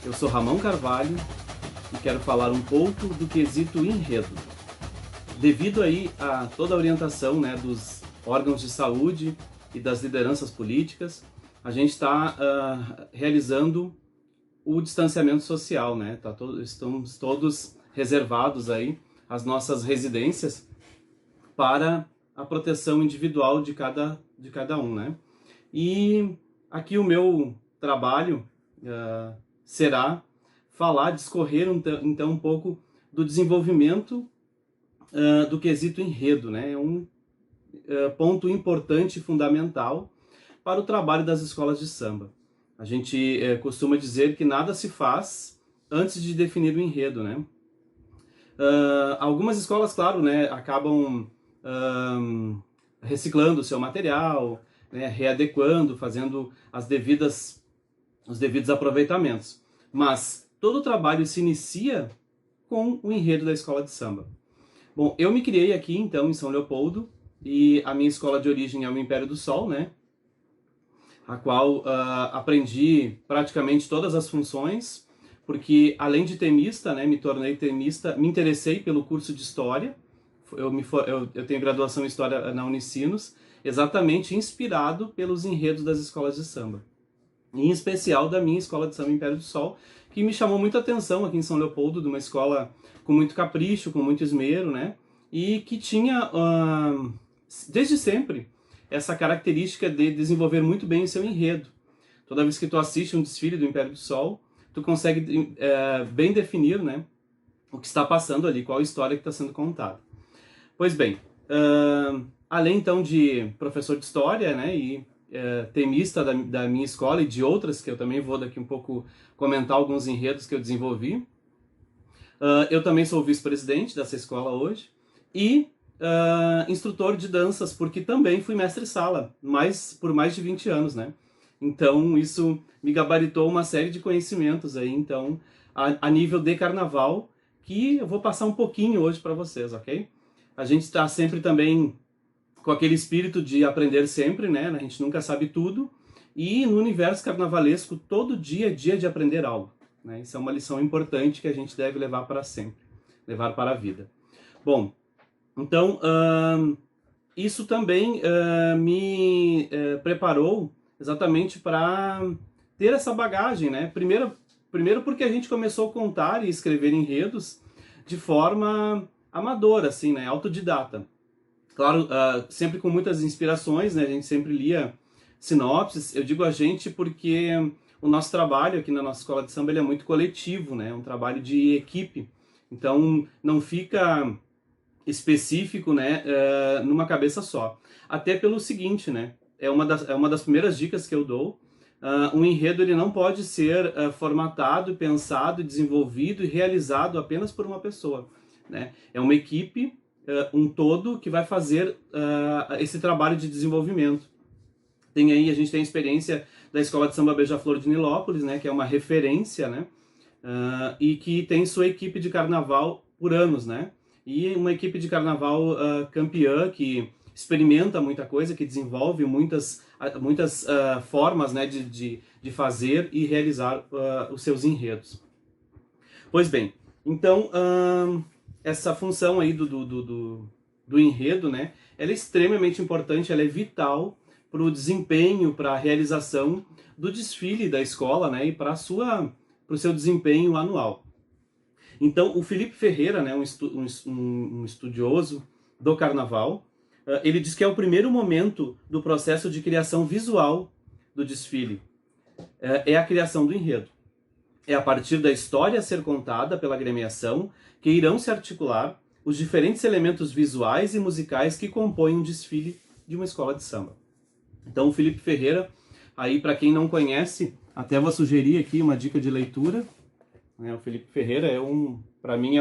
Eu sou Ramon Carvalho e quero falar um pouco do quesito enredo. Devido aí a toda a orientação, né, dos órgãos de saúde e das lideranças políticas, a gente está realizando o distanciamento social, né? Estamos todos reservados aí às nossas residências para a proteção individual de cada um, né? E aqui o meu trabalho será discorrer então um pouco do desenvolvimento do quesito enredo, né? É um ponto importante e fundamental para o trabalho das escolas de samba. A gente costuma dizer que nada se faz antes de definir o enredo, né? Algumas escolas, claro, né, acabam reciclando o seu material, né, readequando, fazendo os devidos aproveitamentos. Mas todo o trabalho se inicia com o enredo da escola de samba. Bom, eu me criei aqui, então, em São Leopoldo, e a minha escola de origem é o Império do Sol, né? A qual aprendi praticamente todas as funções, porque além de temista, né, me tornei temista, me interessei pelo curso de História. Eu tenho graduação em História na Unicinos, exatamente inspirado pelos enredos das escolas de samba. Em especial da minha escola de samba Império do Sol, que me chamou muita atenção aqui em São Leopoldo, de uma escola com muito capricho, com muito esmero, né? E que tinha, desde sempre, essa característica de desenvolver muito bem o seu enredo. Toda vez que tu assiste um desfile do Império do Sol, tu consegue bem definir, né, o que está passando ali, qual a história que está sendo contada. Pois bem, além então de professor de História, né, e temista da minha escola e de outras, que eu também vou daqui um pouco comentar alguns enredos que eu desenvolvi, eu também sou vice-presidente dessa escola hoje e instrutor de danças, porque também fui mestre-sala por mais de 20 anos, né? Então isso me gabaritou uma série de conhecimentos aí, então, a nível de carnaval, que eu vou passar um pouquinho hoje para vocês, ok? A gente está sempre também com aquele espírito de aprender sempre, né? A gente nunca sabe tudo. E no universo carnavalesco, todo dia é dia de aprender algo, né? Isso é uma lição importante que a gente deve levar para sempre, levar para a vida. Bom, então, isso também me preparou exatamente para ter essa bagagem, né? Primeiro porque a gente começou a contar e escrever enredos de forma amadora, assim, né? Autodidata. Claro, sempre com muitas inspirações, né? A gente sempre lia sinopses. Eu digo a gente porque o nosso trabalho aqui na nossa escola de samba ele é muito coletivo, né? É um trabalho de equipe. Então, não fica específico, né, numa cabeça só. Até pelo seguinte, né? É uma das primeiras dicas que eu dou. Um enredo ele não pode ser formatado, pensado, desenvolvido e realizado apenas por uma pessoa, né? É uma equipe, um todo que vai fazer esse trabalho de desenvolvimento. A gente tem a experiência da Escola de Samba Beija-Flor de Nilópolis, né, que é uma referência, né, e que tem sua equipe de carnaval por anos, né, e uma equipe de carnaval campeã que experimenta muita coisa, que desenvolve muitas formas, né, de fazer e realizar os seus enredos. Pois bem, então essa função aí do enredo, né, ela é extremamente importante, ela é vital para o desempenho, para a realização do desfile da escola, né, e para o seu desempenho anual. Então, o Felipe Ferreira, né, um estudioso do carnaval, ele diz que é o primeiro momento do processo de criação visual do desfile. É a criação do enredo. É a partir da história a ser contada pela agremiação que irão se articular os diferentes elementos visuais e musicais que compõem um desfile de uma escola de samba. Então, o Felipe Ferreira, aí para quem não conhece, até vou sugerir aqui uma dica de leitura. O Felipe Ferreira para mim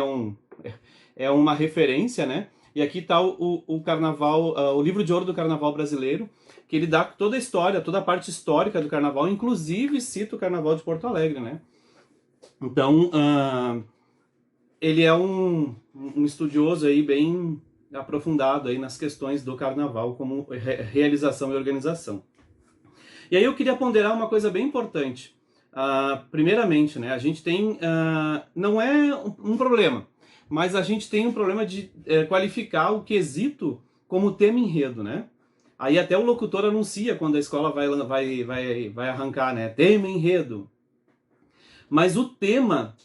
é uma referência, né? E aqui está o carnaval, o livro de ouro do carnaval brasileiro, que ele dá toda a história, toda a parte histórica do carnaval, inclusive cita o carnaval de Porto Alegre, né? Então, ele é um estudioso aí bem aprofundado aí nas questões do carnaval como realização e organização. E aí eu queria ponderar uma coisa bem importante. primeiramente, né, a gente tem, não é um problema, mas a gente tem um problema de qualificar o quesito como tema enredo, né? Aí até o locutor anuncia quando a escola vai arrancar, né? Tema enredo. Mas o tema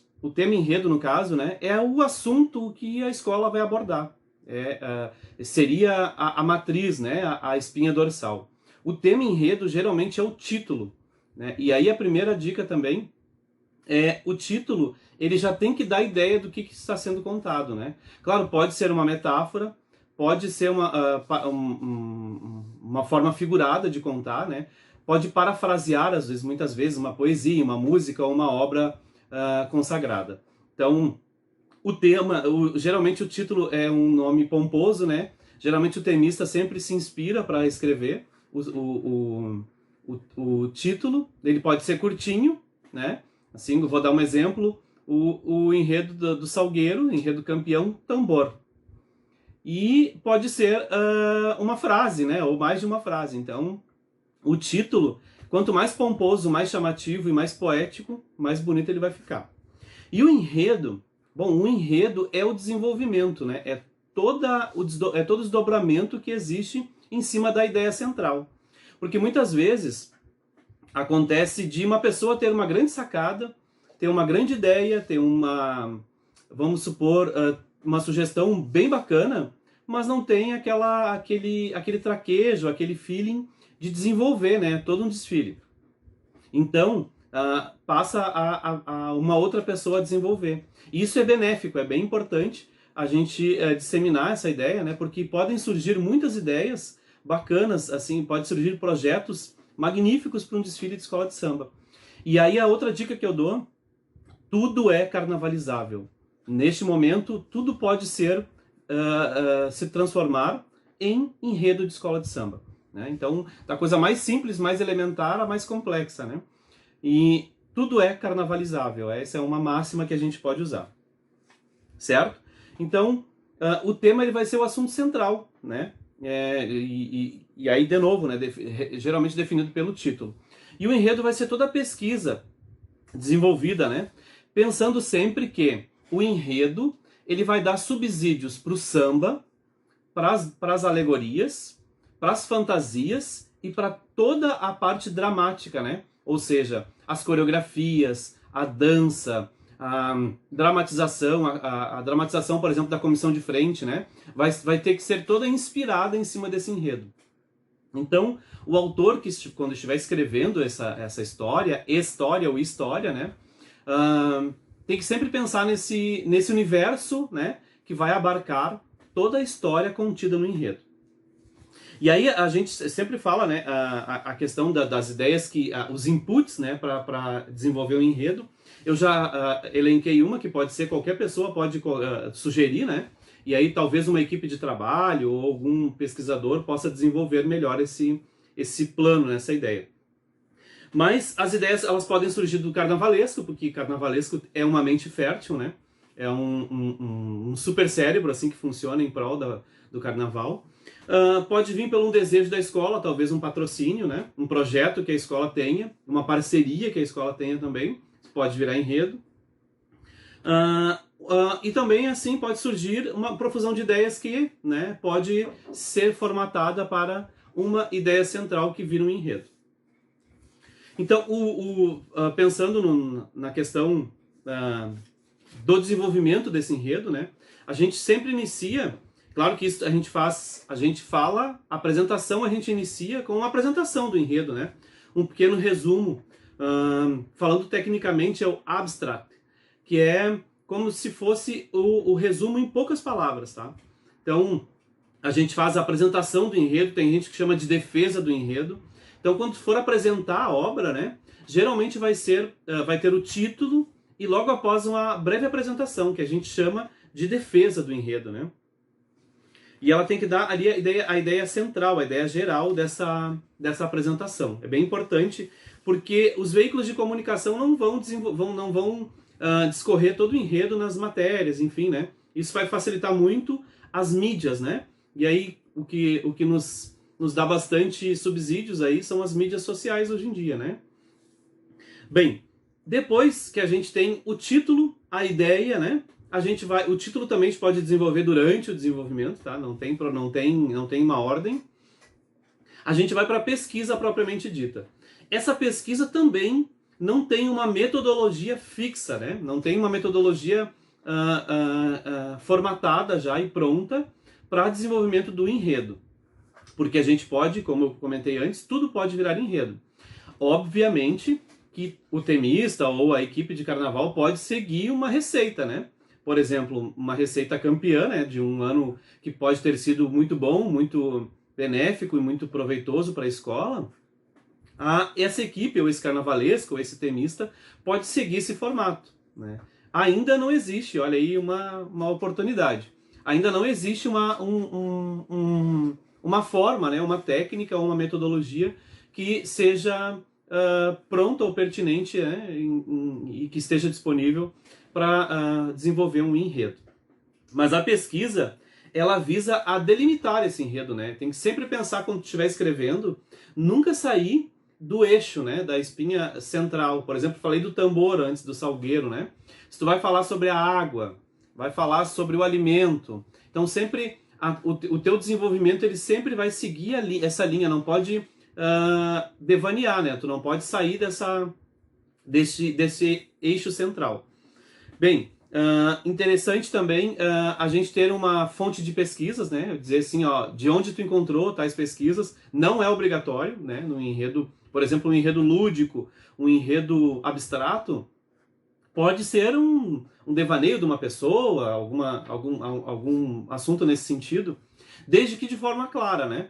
enredo, no caso, né, é o assunto que a escola vai abordar. Seria a matriz, né, a espinha dorsal. O tema enredo geralmente é o título, né? E aí a primeira dica também é o título, ele já tem que dar ideia do que está sendo contado, né? Claro, pode ser uma metáfora, pode ser uma forma figurada de contar, né? Pode parafrasear, às vezes, muitas vezes, uma poesia, uma música ou uma obra consagrada. Então, o tema, geralmente o título é um nome pomposo, né? Geralmente o tenista sempre se inspira para escrever o título. Ele pode ser curtinho, né? Assim, eu vou dar um exemplo. O enredo do Salgueiro, enredo campeão, tambor. E pode ser uma frase, né? Ou mais de uma frase. Então, o título, quanto mais pomposo, mais chamativo e mais poético, mais bonito ele vai ficar. E o enredo, bom, o enredo é o desenvolvimento, né? É todo o desdobramento que existe em cima da ideia central. Porque muitas vezes acontece de uma pessoa ter uma grande sacada, ter uma grande ideia, ter vamos supor, uma sugestão bem bacana, mas não tem aquele traquejo, aquele feeling de desenvolver, né, todo um desfile. Então, passa a uma outra pessoa a desenvolver. E isso é benéfico, é bem importante a gente disseminar essa ideia, né, porque podem surgir muitas ideias bacanas, assim, pode surgir projetos magníficos para um desfile de escola de samba. E aí a outra dica que eu dou, tudo é carnavalizável. Neste momento, tudo pode se transformar em enredo de escola de samba, né? Então, da coisa mais simples, mais elementar, a mais complexa, né? E tudo é carnavalizável. Essa é uma máxima que a gente pode usar, certo? Então, o tema ele vai ser o assunto central, né? E aí, de novo, né, geralmente definido pelo título. E o enredo vai ser toda a pesquisa desenvolvida, né, pensando sempre que o enredo ele vai dar subsídios para o samba, para as alegorias, para as fantasias e para toda a parte dramática, né? Ou seja, as coreografias, a dança, a dramatização, a dramatização, por exemplo, da comissão de frente, né? Vai ter que ser toda inspirada em cima desse enredo. Então, o autor, quando estiver escrevendo essa história ou história, né? Tem que sempre pensar nesse universo, né? Que vai abarcar toda a história contida no enredo. E aí a gente sempre fala, né? A questão das ideias, os inputs, né? Para desenvolver o enredo. Eu já elenquei uma que pode ser qualquer pessoa pode sugerir, né? E aí talvez uma equipe de trabalho ou algum pesquisador possa desenvolver melhor esse plano, essa ideia. Mas as ideias elas podem surgir do carnavalesco, porque carnavalesco é uma mente fértil, né? É um super cérebro assim que funciona em prol do carnaval. Pode vir pelo um desejo da escola, talvez um patrocínio, né? Um projeto que a escola tenha, uma parceria que a escola tenha também, pode virar enredo. E também assim pode surgir uma profusão de ideias que, né, pode ser formatada para uma ideia central que vira um enredo. Então, pensando na questão do desenvolvimento desse enredo, né, a gente sempre inicia, claro que isso a gente fala, a apresentação a gente inicia com a apresentação do enredo, né, um pequeno resumo, falando tecnicamente é o abstract, que é como se fosse o resumo em poucas palavras, tá? Então, a gente faz a apresentação do enredo, tem gente que chama de defesa do enredo. Então, quando for apresentar a obra, né, geralmente vai ter o título e logo após uma breve apresentação, que a gente chama de defesa do enredo, né? E ela tem que dar ali a ideia central, a ideia geral dessa apresentação. É bem importante, porque os veículos de comunicação não vão discorrer todo o enredo nas matérias, enfim, né? Isso vai facilitar muito as mídias, né? E aí o que nos dá bastante subsídios aí são as mídias sociais hoje em dia, né? Bem, Depois que a gente tem o título, a ideia, né? O título também a gente pode desenvolver durante o desenvolvimento, tá? Não tem uma ordem. A gente vai para a pesquisa propriamente dita. Essa pesquisa também não tem uma metodologia fixa, né? Não tem uma metodologia formatada já e pronta para desenvolvimento do enredo. Porque a gente pode, como eu comentei antes, tudo pode virar enredo. Obviamente que o temista ou a equipe de carnaval pode seguir uma receita, né? Por exemplo, uma receita campeã, né, de um ano que pode ter sido muito bom, muito benéfico e muito proveitoso para a escola. Essa equipe, ou esse carnavalesco, ou esse temista, pode seguir esse formato, né? Ainda não existe, olha aí uma oportunidade. Ainda não existe uma forma, né, uma técnica ou uma metodologia que seja pronta ou pertinente, né, e que esteja disponível para desenvolver um enredo. Mas a pesquisa, ela visa a delimitar esse enredo, né? Tem que sempre pensar quando estiver escrevendo, nunca sair do eixo, né, da espinha central. Por exemplo, falei do tambor antes, do salgueiro, né? Se tu vai falar sobre a água, vai falar sobre o alimento, então sempre o teu desenvolvimento ele sempre vai seguir essa linha, não pode devanear, né? Tu não pode sair desse eixo central. Bem, interessante também a gente ter uma fonte de pesquisas, né? Dizer assim, ó, de onde tu encontrou tais pesquisas, não é obrigatório, né? No enredo, por exemplo, um enredo lúdico, um enredo abstrato, pode ser um devaneio de uma pessoa, algum assunto nesse sentido, desde que de forma clara, né?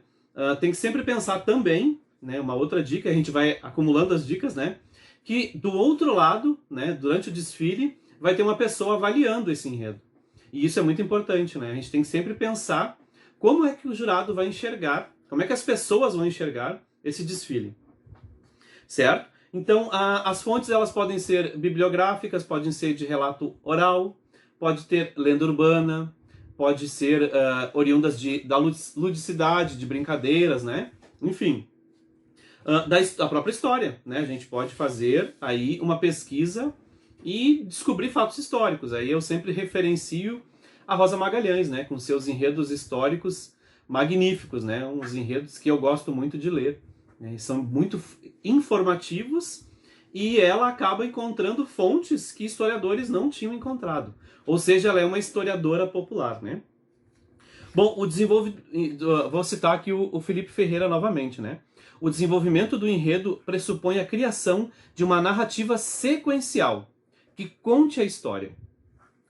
Tem que sempre pensar também, né? Uma outra dica, a gente vai acumulando as dicas, né? Que do outro lado, né? Durante o desfile, vai ter uma pessoa avaliando esse enredo. E isso é muito importante, né? A gente tem que sempre pensar como é que o jurado vai enxergar, como é que as pessoas vão enxergar esse desfile. Certo? Então, as fontes elas podem ser bibliográficas, podem ser de relato oral, pode ter lenda urbana, pode ser oriundas da ludicidade, de brincadeiras, né? Enfim, da própria história, né? A gente pode fazer aí uma pesquisa e descobrir fatos históricos. Aí eu sempre referencio a Rosa Magalhães, né? Com seus enredos históricos magníficos, né? Uns enredos que eu gosto muito de ler. São muito informativos e ela acaba encontrando fontes que historiadores não tinham encontrado. Ou seja, ela é uma historiadora popular, né? Bom, vou citar aqui o Felipe Ferreira novamente, né? O desenvolvimento do enredo pressupõe a criação de uma narrativa sequencial que conte a história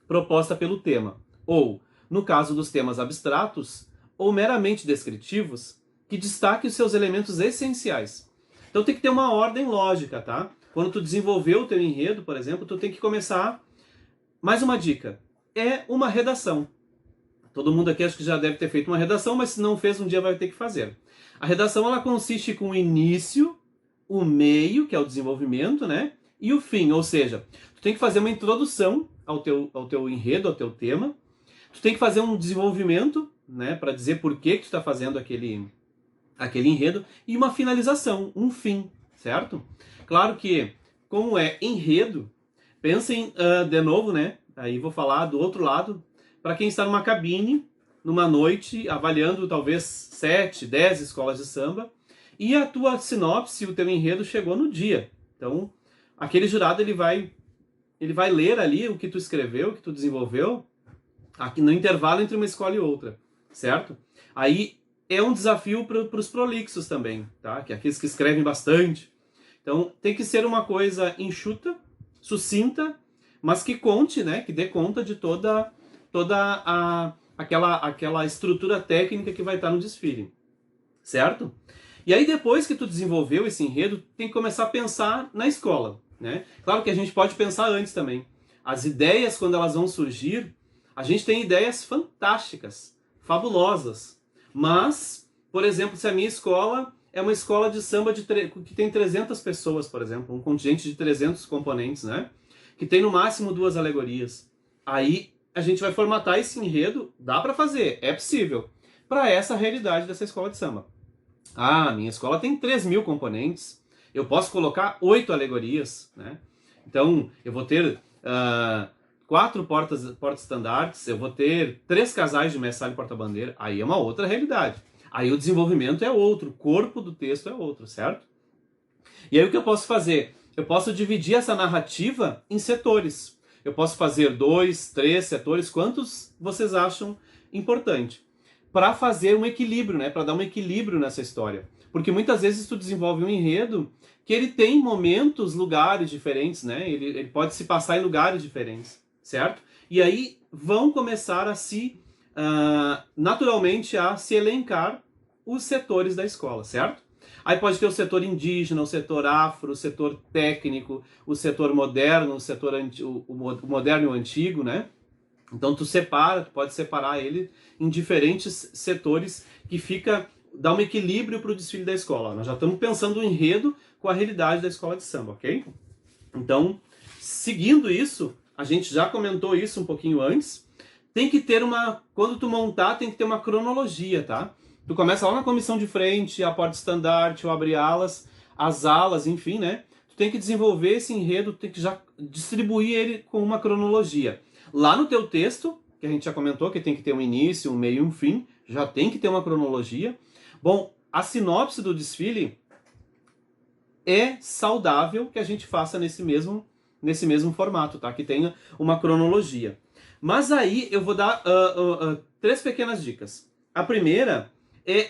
proposta pelo tema, ou, no caso dos temas abstratos, ou meramente descritivos, que destaque os seus elementos essenciais. Então tem que ter uma ordem lógica, tá? Quando tu desenvolveu o teu enredo, por exemplo, tu tem que começar... Mais uma dica, é uma redação. Todo mundo aqui acho que já deve ter feito uma redação, mas se não fez, um dia vai ter que fazer. A redação ela consiste com o início, o meio, que é o desenvolvimento, né? E o fim, ou seja, tu tem que fazer uma introdução ao teu enredo, ao teu tema. Tu tem que fazer um desenvolvimento, né, para dizer por que tu está fazendo aquele enredo, e uma finalização, um fim, certo? Claro que, como é enredo, pensem de novo, né? Aí vou falar do outro lado, para quem está numa cabine, numa noite, avaliando talvez 7, 10 escolas de samba, e a tua sinopse, o teu enredo chegou no dia. Então, aquele jurado ele vai ler ali o que tu escreveu, o que tu desenvolveu, aqui no intervalo entre uma escola e outra, certo? Aí é um desafio para os prolixos também, tá? Que é aqueles que escrevem bastante. Então tem que ser uma coisa enxuta, sucinta, mas que conte, né? Que dê conta de toda aquela estrutura técnica que vai estar no desfile, certo? E aí depois que tu desenvolveu esse enredo, tem que começar a pensar na escola, né? Claro que a gente pode pensar antes também. As ideias, quando elas vão surgir, a gente tem ideias fantásticas, fabulosas. Mas, por exemplo, se a minha escola é uma escola de samba que tem 300 pessoas, por exemplo, um contingente de 300 componentes, né? Que tem no máximo 2 alegorias. Aí a gente vai formatar esse enredo, dá para fazer, é possível, para essa realidade dessa escola de samba. Ah, minha escola tem 3.000 componentes, eu posso colocar 8 alegorias, né? Então, eu vou ter 4 porta-estandartes, eu vou ter 3 casais de mestre-sala e porta-bandeira, aí é uma outra realidade. Aí o desenvolvimento é outro, o corpo do texto é outro, certo? E aí o que eu posso fazer? Eu posso dividir essa narrativa em setores. Eu posso fazer 2, 3 setores, quantos vocês acham importante? Para fazer um equilíbrio, né? Para dar um equilíbrio nessa história. Porque muitas vezes tu desenvolve um enredo que ele tem momentos, lugares diferentes, né? Ele pode se passar em lugares diferentes, certo? E aí vão começar a naturalmente, a se elencar os setores da escola, certo? Aí pode ter o setor indígena, o setor afro, o setor técnico, o setor moderno, o moderno e o antigo, né? Então tu pode separar ele em diferentes setores que dá um equilíbrio para o desfile da escola. Nós já estamos pensando o enredo com a realidade da escola de samba, ok? Então, seguindo isso, a gente já comentou isso um pouquinho antes, tem que ter quando tu montar, tem que ter uma cronologia, tá? Tu começa lá na comissão de frente, a porta-estandarte, o abre-alas, as alas, enfim, né? Tu tem que desenvolver esse enredo, tem que já distribuir ele com uma cronologia. Lá no teu texto, que a gente já comentou, que tem que ter um início, um meio e um fim, já tem que ter uma cronologia. Bom, a sinopse do desfile é saudável que a gente faça nesse mesmo formato, tá? Que tenha uma cronologia. Mas aí eu vou dar 3 pequenas dicas. A primeira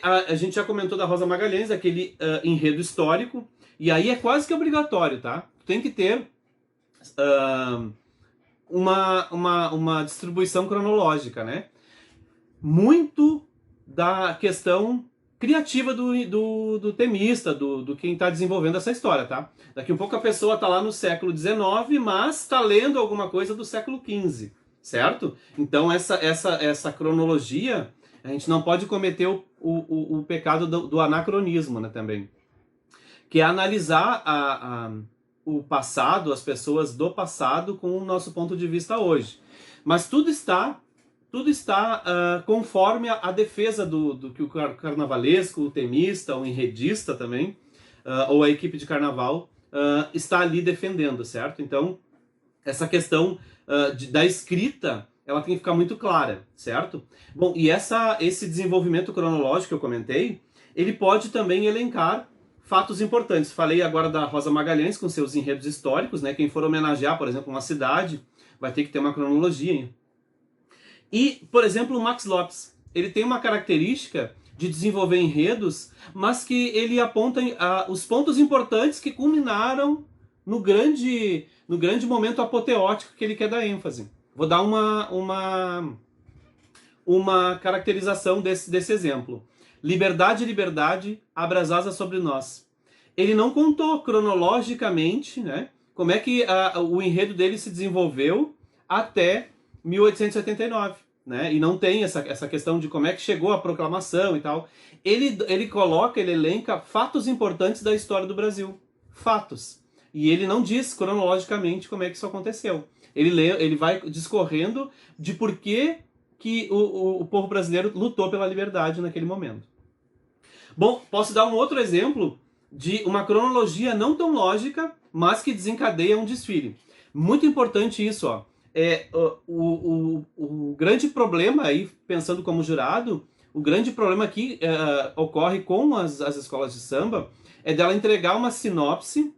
a gente já comentou da Rosa Magalhães, aquele enredo histórico, e aí é quase que obrigatório, tá? Tem que ter uma distribuição cronológica, né? Muito da questão criativa do temista, do quem está desenvolvendo essa história, tá? Daqui um pouco a pessoa está lá no século XIX, mas está lendo alguma coisa do século XV, certo? Então essa cronologia, a gente não pode cometer o pecado do anacronismo, né, também. Que é analisar o passado, as pessoas do passado com o nosso ponto de vista hoje. Mas tudo está conforme a defesa do que o carnavalesco, o temista, o enredista também, ou a equipe de carnaval está ali defendendo, certo? Então, essa questão da escrita, ela tem que ficar muito clara, certo? Bom, e esse desenvolvimento cronológico que eu comentei, ele pode também elencar fatos importantes. Falei agora da Rosa Magalhães com seus enredos históricos, né? Quem for homenagear, por exemplo, uma cidade, vai ter que ter uma cronologia, hein? E, por exemplo, o Max Lopes, ele tem uma característica de desenvolver enredos, mas que ele aponta os pontos importantes que culminaram no grande momento apoteótico que ele quer dar ênfase. Vou dar uma caracterização desse exemplo. Liberdade, liberdade, abra as asas sobre nós. Ele não contou cronologicamente, né, como é que o enredo dele se desenvolveu até 1889, né? E não tem essa questão de como é que chegou a proclamação e tal. Ele elenca fatos importantes da história do Brasil. Fatos. E ele não diz cronologicamente como é que isso aconteceu. Ele vai discorrendo de por que o povo brasileiro lutou pela liberdade naquele momento. Bom, posso dar um outro exemplo de uma cronologia não tão lógica, mas que desencadeia um desfile. Muito importante isso, ó. O grande problema aí, pensando como jurado, o grande problema que ocorre com as escolas de samba é dela entregar uma sinopse.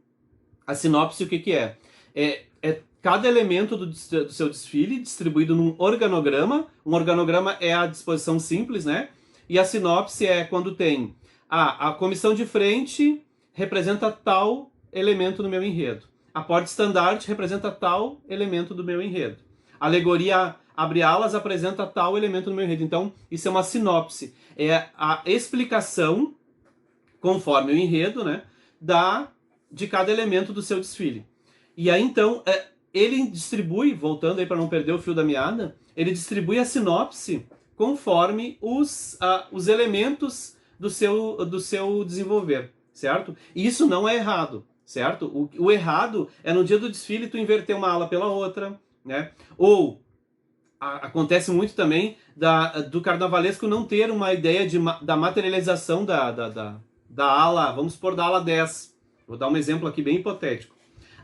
A sinopse, o que é? É cada elemento do seu desfile distribuído num organograma. Um organograma é a disposição simples, né? E a sinopse é quando tem a comissão de frente representa tal elemento no meu enredo. A porta-estandarte representa tal elemento do meu enredo. A alegoria abre-alas apresenta tal elemento no meu enredo. Então, isso é uma sinopse. É a explicação, conforme o enredo, né, de cada elemento do seu desfile. E aí, então, ele distribui, voltando aí para não perder o fio da meada, ele distribui a sinopse conforme os elementos do seu desenvolver, certo? E isso não é errado, certo? O errado é no dia do desfile tu inverter uma ala pela outra, né? Ou acontece muito também do carnavalesco não ter uma ideia da materialização da ala, vamos supor, da ala 10. Vou dar um exemplo aqui bem hipotético.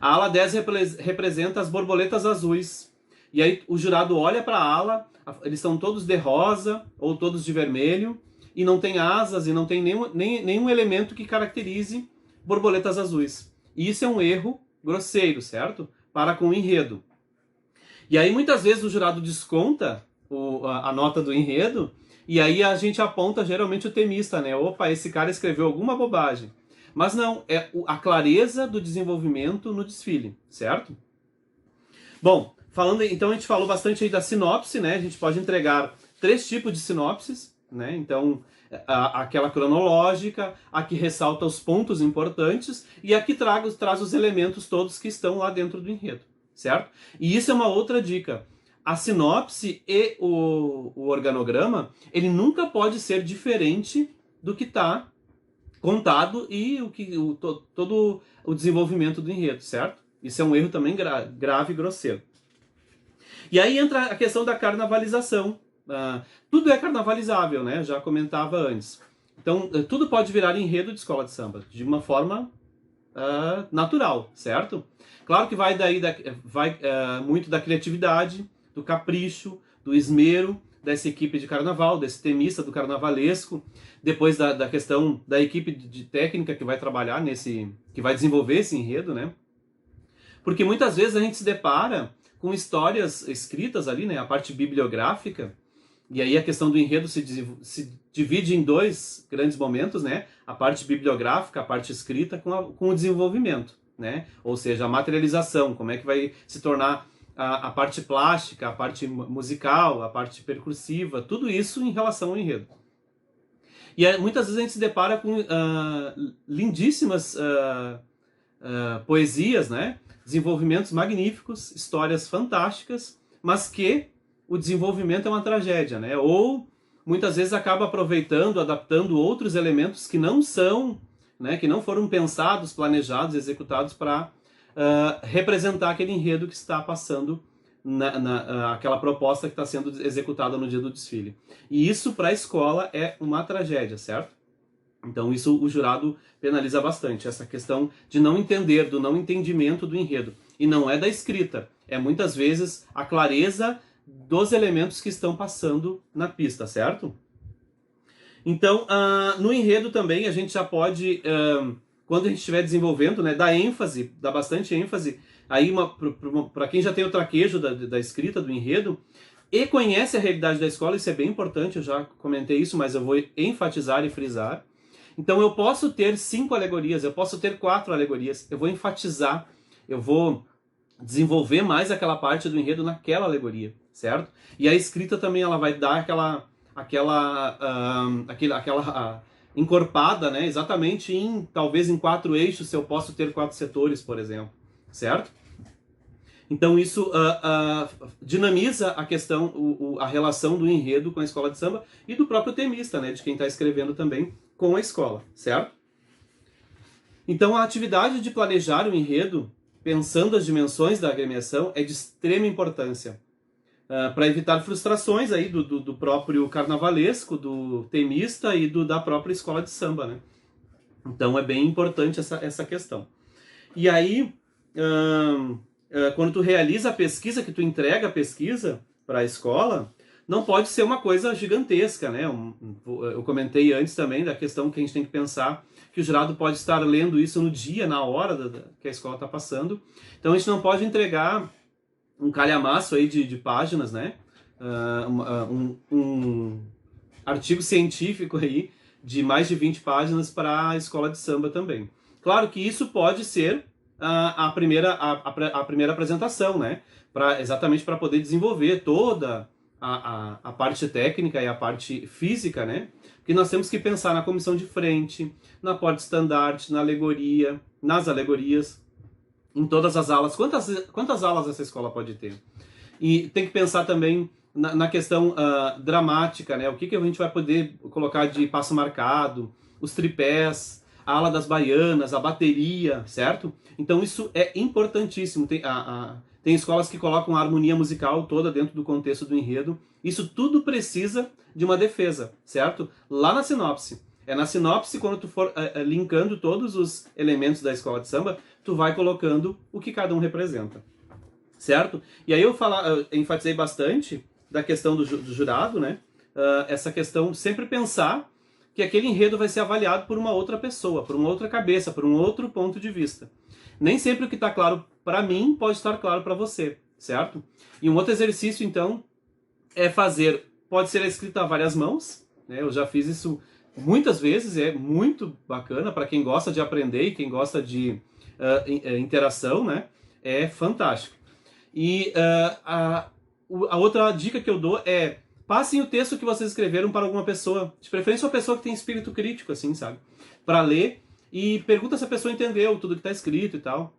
A ala 10 representa as borboletas azuis. E aí o jurado olha para a ala, eles são todos de rosa ou todos de vermelho, e não tem asas e não tem nenhum elemento que caracterize borboletas azuis. E isso é um erro grosseiro, certo? Para com o enredo. E aí muitas vezes o jurado desconta a nota do enredo, e aí a gente aponta geralmente o temista, né? Opa, esse cara escreveu alguma bobagem. Mas não, é a clareza do desenvolvimento no desfile, certo? Bom, então a gente falou bastante aí da sinopse, né? A gente pode entregar 3 tipos de sinopses, né? Então, aquela cronológica, a que ressalta os pontos importantes e a que traz os elementos todos que estão lá dentro do enredo, certo? E isso é uma outra dica. A sinopse e o organograma, ele nunca pode ser diferente do que está contado e todo o desenvolvimento do enredo, certo? Isso é um erro também grave e grosseiro. E aí entra a questão da carnavalização. Tudo é carnavalizável, né? Já comentava antes. Então, tudo pode virar enredo de escola de samba, de uma forma natural, certo? Claro que vai muito da criatividade, do capricho, do esmero dessa equipe de carnaval, desse temista do carnavalesco, depois da questão da equipe de técnica que vai trabalhar que vai desenvolver esse enredo, né? Porque muitas vezes a gente se depara com histórias escritas ali, né? A parte bibliográfica, e aí a questão do enredo se divide em 2 grandes momentos, né? A parte bibliográfica, a parte escrita, com o desenvolvimento, né? Ou seja, a materialização, como é que vai se tornar a parte plástica, a parte musical, a parte percursiva, tudo isso em relação ao enredo. E muitas vezes a gente se depara com lindíssimas poesias, né? Desenvolvimentos magníficos, histórias fantásticas, mas que o desenvolvimento é uma tragédia, né? Ou muitas vezes acaba aproveitando, adaptando outros elementos que não são, né? Que não foram pensados, planejados, executados para representar aquele enredo que está passando aquela proposta que está sendo executada no dia do desfile. E isso para a escola é uma tragédia, certo? Então isso o jurado penaliza bastante, essa questão de não entender, do não entendimento do enredo. E não é da escrita, é muitas vezes a clareza dos elementos que estão passando na pista, certo? Então, no enredo também a gente já pode, quando a gente estiver desenvolvendo, né, dar bastante ênfase, aí para quem já tem o traquejo da escrita, do enredo, e conhece a realidade da escola, isso é bem importante, eu já comentei isso, mas eu vou enfatizar e frisar. Então eu posso ter 5 alegorias, eu posso ter 4 alegorias, eu vou enfatizar, eu vou desenvolver mais aquela parte do enredo naquela alegoria, certo? E a escrita também ela vai dar aquela encorpada, né? Exatamente talvez em 4 eixos, se eu posso ter 4 setores, por exemplo, certo? Então isso dinamiza a questão, a relação do enredo com a escola de samba e do próprio temista, né? De quem está escrevendo também com a escola, certo? Então a atividade de planejar o enredo, pensando as dimensões da agremiação, é de extrema importância. Para evitar frustrações aí do próprio carnavalesco, do temista e da própria escola de samba, né? Então é bem importante essa questão. E aí, quando tu realiza a pesquisa, que tu entrega a pesquisa para a escola, não pode ser uma coisa gigantesca, né? Eu comentei antes também da questão que a gente tem que pensar que o jurado pode estar lendo isso no dia, na hora que a escola está passando. Então a gente não pode entregar um calhamaço aí de páginas, né? Um artigo científico aí de mais de 20 páginas para a escola de samba também. Claro que isso pode ser a primeira apresentação, né? Exatamente para poder desenvolver toda a parte técnica e a parte física, né? Porque nós temos que pensar na comissão de frente, na porta-estandarte, na alegoria, nas alegorias, em todas as alas. Quantas alas essa escola pode ter? E tem que pensar também na questão dramática, né? O que a gente vai poder colocar de passo marcado, os tripés, a ala das baianas, a bateria, certo? Então isso é importantíssimo. Tem escolas que colocam a harmonia musical toda dentro do contexto do enredo. Isso tudo precisa de uma defesa, certo? Lá na sinopse. É na sinopse, quando tu for linkando todos os elementos da escola de samba, tu vai colocando o que cada um representa, certo? E aí eu enfatizei bastante da questão do jurado, né? Essa questão de sempre pensar que aquele enredo vai ser avaliado por uma outra pessoa, por uma outra cabeça, por um outro ponto de vista. Nem sempre o que está claro para mim pode estar claro para você, certo? E um outro exercício, então, é pode ser escrito a várias mãos, né? Eu já fiz isso muitas vezes, é muito bacana para quem gosta de aprender e quem gosta de interação, né? É fantástico. E a outra dica que eu dou é: passem o texto que vocês escreveram para alguma pessoa, de preferência uma pessoa que tem espírito crítico, assim, sabe? Para ler, e pergunta se a pessoa entendeu tudo que está escrito e tal.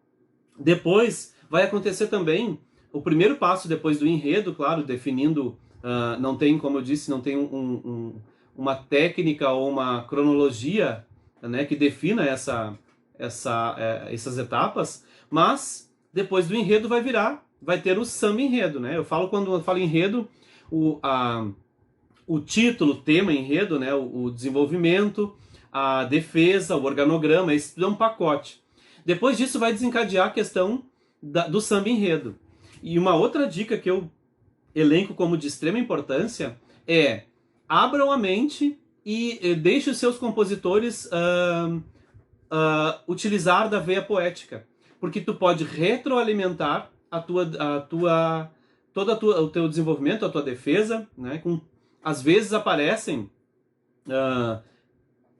Depois vai acontecer também o primeiro passo depois do enredo, claro, definindo, não tem, como eu disse, não tem uma técnica ou uma cronologia, né, que defina essas etapas, mas depois do enredo vai ter o samba enredo, né? Quando eu falo enredo, o título, o tema enredo, né, o desenvolvimento, a defesa, o organograma, isso tudo é um pacote. Depois disso vai desencadear a questão do samba enredo. E uma outra dica que eu elenco como de extrema importância é: abram a mente e deixe os seus compositores utilizar da veia poética, porque tu pode retroalimentar o teu desenvolvimento, a tua defesa, né? Às vezes aparecem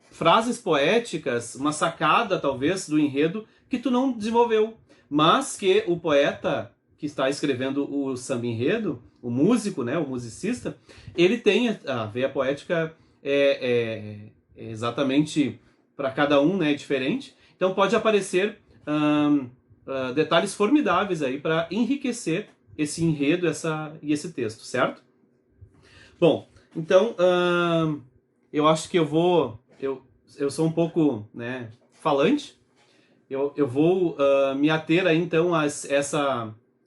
frases poéticas, uma sacada talvez do enredo que tu não desenvolveu, mas que o poeta que está escrevendo o samba enredo, o músico, né, o musicista, ele tem a veia poética exatamente para cada um, né, diferente. Então pode aparecer detalhes formidáveis aí para enriquecer esse enredo e esse texto, certo? Bom, então eu acho que eu sou um pouco, né, falante. Eu vou me ater aí, então, a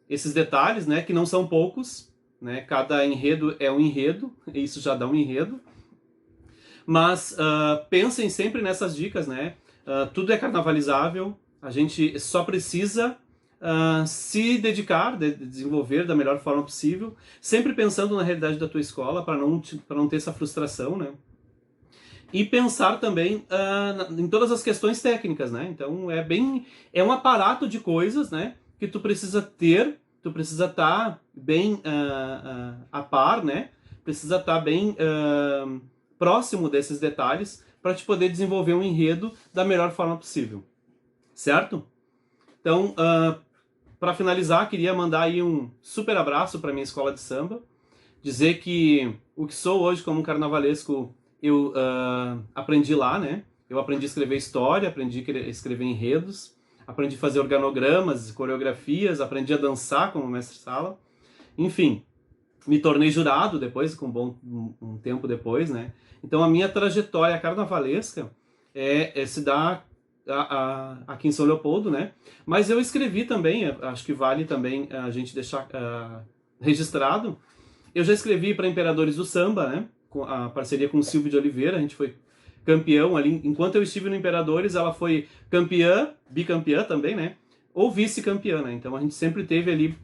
esses detalhes, né, que não são poucos, né? Cada enredo é um enredo, e isso já dá um enredo. Mas pensem sempre nessas dicas, né? Tudo é carnavalizável, a gente só precisa se dedicar, desenvolver da melhor forma possível, sempre pensando na realidade da tua escola, para não ter essa frustração, né? E pensar também em todas as questões técnicas, né? Então é um aparato de coisas, né, que tu precisa estar bem a par, né? Precisa estar bem próximo desses detalhes para te poder desenvolver um enredo da melhor forma possível, certo? Então, para finalizar, queria mandar aí um super abraço para minha escola de samba, dizer que o que sou hoje como um carnavalesco eu aprendi lá, né? Eu aprendi a escrever história, aprendi a escrever enredos, aprendi a fazer organogramas, coreografias, aprendi a dançar como mestre-sala. Enfim, me tornei jurado depois, um tempo depois, né? Então a minha trajetória carnavalesca se dá aqui em São Leopoldo, né? Mas eu escrevi também, acho que vale também a gente deixar registrado. Eu já escrevi para Imperadores do Samba, né? Com a parceria com o Silvio de Oliveira, a gente foi campeão ali. Enquanto eu estive no Imperadores, ela foi campeã, bicampeã também, né? Ou vice-campeã, né? Então a gente sempre teve ali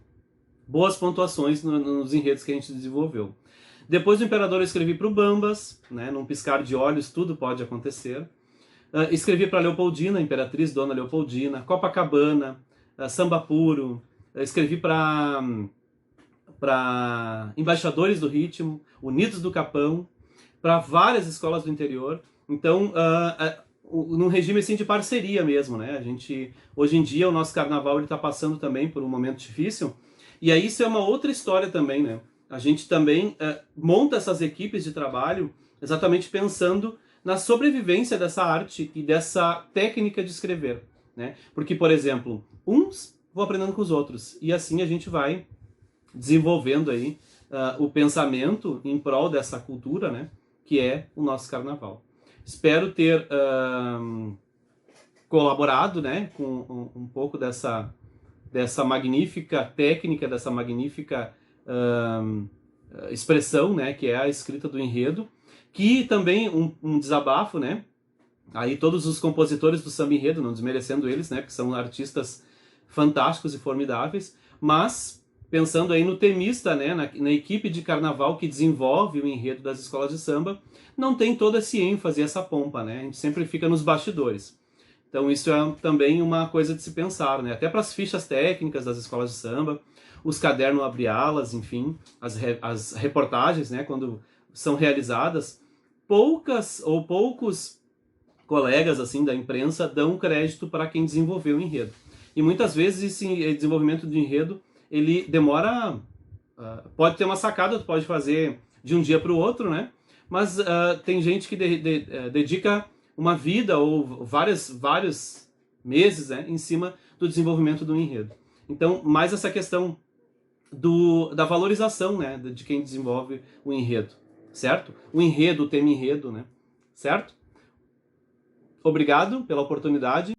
boas pontuações nos enredos que a gente desenvolveu. Depois do Imperador eu escrevi para o Bambas, né? Num piscar de olhos tudo pode acontecer. Escrevi para Leopoldina, Imperatriz Dona Leopoldina, Copacabana, Samba Puro. Escrevi para Embaixadores do Ritmo, Unidos do Capão, para várias escolas do interior. Então, num regime assim de parceria mesmo, né? Hoje em dia o nosso carnaval está passando também por um momento difícil, e aí isso é uma outra história também, né? A gente também monta essas equipes de trabalho exatamente pensando na sobrevivência dessa arte e dessa técnica de escrever, né? Porque, por exemplo, uns vão aprendendo com os outros, e assim a gente vai desenvolvendo aí o pensamento em prol dessa cultura, né, que é o nosso carnaval. Espero ter colaborado, né, com um pouco dessa magnífica técnica, dessa magnífica expressão, né, que é a escrita do enredo, Que também um desabafo, né? Aí todos os compositores do samba enredo, não desmerecendo eles, né? Porque são artistas fantásticos e formidáveis, mas pensando aí no temista, né? Na equipe de carnaval que desenvolve o enredo das escolas de samba, não tem todo esse ênfase, essa pompa, né? A gente sempre fica nos bastidores. Então isso é também uma coisa de se pensar, né? Até para as fichas técnicas das escolas de samba, os cadernos abre-alas, enfim, as reportagens, né? Quando são realizadas, poucas ou poucos colegas assim da imprensa dão crédito para quem desenvolveu o enredo. E muitas vezes esse desenvolvimento de enredo ele demora, pode ter uma sacada, tu pode fazer de um dia para o outro, né? Mas tem gente que dedica uma vida ou vários meses, né, em cima do desenvolvimento do enredo. Então, mais essa questão da valorização, né, de quem desenvolve o enredo, certo? O enredo, o tema enredo, né? Certo? Obrigado pela oportunidade.